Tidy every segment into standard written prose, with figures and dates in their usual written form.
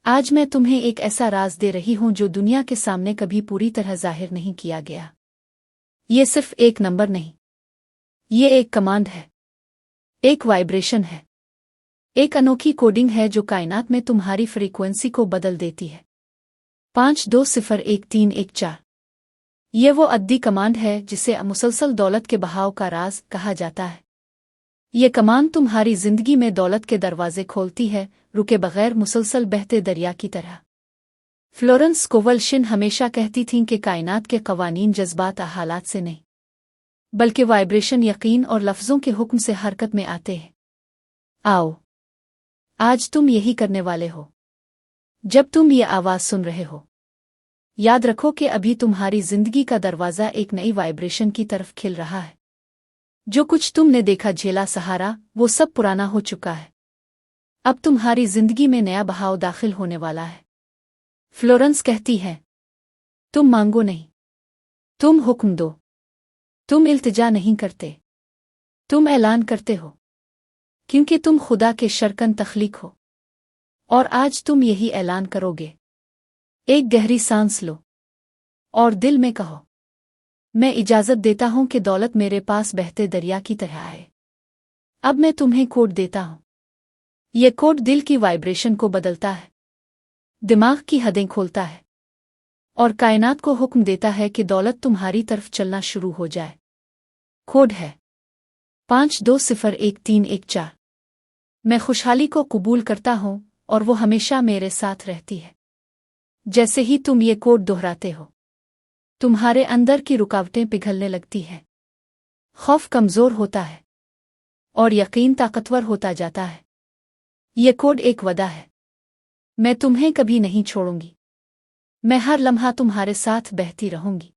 آج میں تمہیں ایک ایسا راز دے رہی ہوں جو دنیا کے سامنے کبھی پوری طرح ظاہر نہیں کیا گیا۔ یہ صرف ایک نمبر نہیں، یہ ایک کمانڈ ہے، ایک وائبریشن ہے، ایک انوکھی کوڈنگ ہے جو کائنات میں تمہاری فریکوینسی کو بدل دیتی ہے۔ 520134 یہ وہ عددی کمانڈ ہے جسے مسلسل دولت کے بہاؤ کا راز کہا جاتا ہے۔ یہ کمانڈ تمہاری زندگی میں دولت کے دروازے کھولتی ہے، رکے بغیر مسلسل بہتے دریا کی طرح۔ فلورنس سکوول شن ہمیشہ کہتی تھیں کہ کائنات کے قوانین جذبات حالات سے نہیں، بلکہ وائبریشن، یقین اور لفظوں کے حکم سے حرکت میں آتے ہیں۔ آؤ، آج تم یہی کرنے والے ہو۔ جب تم یہ آواز سن رہے ہو، یاد رکھو کہ ابھی تمہاری زندگی کا دروازہ ایک نئی وائبریشن کی طرف کھل رہا ہے۔ جو کچھ تم نے دیکھا، جھیلا، سہارا، وہ سب پرانا ہو چکا ہے۔ اب تمہاری زندگی میں نیا بہاؤ داخل ہونے والا ہے۔ فلورنس کہتی ہے، تم مانگو نہیں، تم حکم دو۔ تم التجا نہیں کرتے، تم اعلان کرتے ہو، کیونکہ تم خدا کے شرکن تخلیق ہو۔ اور آج تم یہی اعلان کرو گے۔ ایک گہری سانس لو اور دل میں کہو، میں اجازت دیتا ہوں کہ دولت میرے پاس بہتے دریا کی طرح آئے۔ اب میں تمہیں کوڈ دیتا ہوں۔ یہ کوڈ دل کی وائبریشن کو بدلتا ہے، دماغ کی حدیں کھولتا ہے، اور کائنات کو حکم دیتا ہے کہ دولت تمہاری طرف چلنا شروع ہو جائے۔ کوڈ ہے 520134۔ میں خوشحالی کو قبول کرتا ہوں اور وہ ہمیشہ میرے ساتھ رہتی ہے۔ جیسے ہی تم یہ کوڈ دہراتے ہو، تمہارے اندر کی رکاوٹیں پگھلنے لگتی ہیں، خوف کمزور ہوتا ہے اور یقین طاقتور ہوتا جاتا ہے۔ یہ کوڈ ایک وعدہ ہے، میں تمہیں کبھی نہیں چھوڑوں گی، میں ہر لمحہ تمہارے ساتھ بہتی رہوں گی۔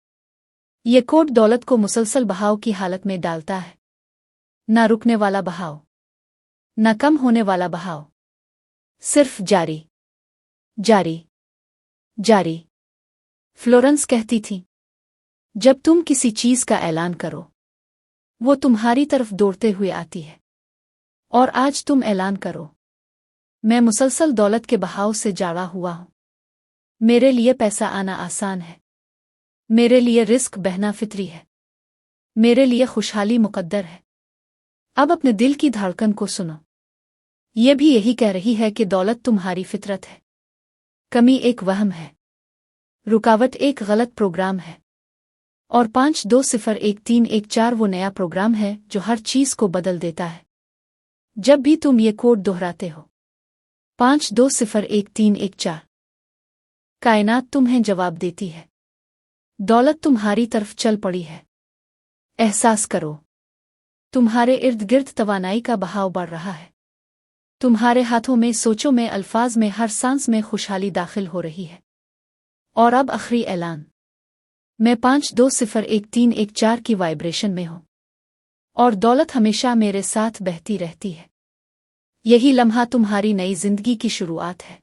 یہ کوڈ دولت کو مسلسل بہاؤ کی حالت میں ڈالتا ہے، نہ رکنے والا بہاؤ، نہ کم ہونے والا بہاؤ، صرف جاری، جاری، جاری۔ فلورنس کہتی تھی، جب تم کسی چیز کا اعلان کرو، وہ تمہاری طرف دوڑتے ہوئے آتی ہے۔ اور آج تم اعلان کرو، میں مسلسل دولت کے بہاؤ سے جاڑا ہوا ہوں۔ میرے لیے پیسہ آنا آسان ہے، میرے لیے رزق بہنا فطری ہے، میرے لیے خوشحالی مقدر ہے۔ اب اپنے دل کی دھڑکن کو سنو، یہ بھی یہی کہہ رہی ہے کہ دولت تمہاری فطرت ہے، کمی ایک وہم ہے، رکاوٹ ایک غلط پروگرام ہے، اور 520134 وہ نیا پروگرام ہے جو ہر چیز کو بدل دیتا ہے۔ جب بھی تم یہ کوڈ دہراتے ہو، 520134، کائنات تمہیں جواب دیتی ہے، دولت تمہاری طرف چل پڑی ہے۔ احساس کرو، تمہارے ارد گرد توانائی کا بہاؤ بڑھ رہا ہے، تمہارے ہاتھوں میں، سوچوں میں، الفاظ میں، ہر سانس میں خوشحالی داخل ہو رہی ہے۔ اور اب آخری اعلان، میں 520134 کی وائبریشن میں ہوں، اور دولت ہمیشہ میرے ساتھ بہتی رہتی ہے۔ یہی لمحہ تمہاری نئی زندگی کی شروعات ہے۔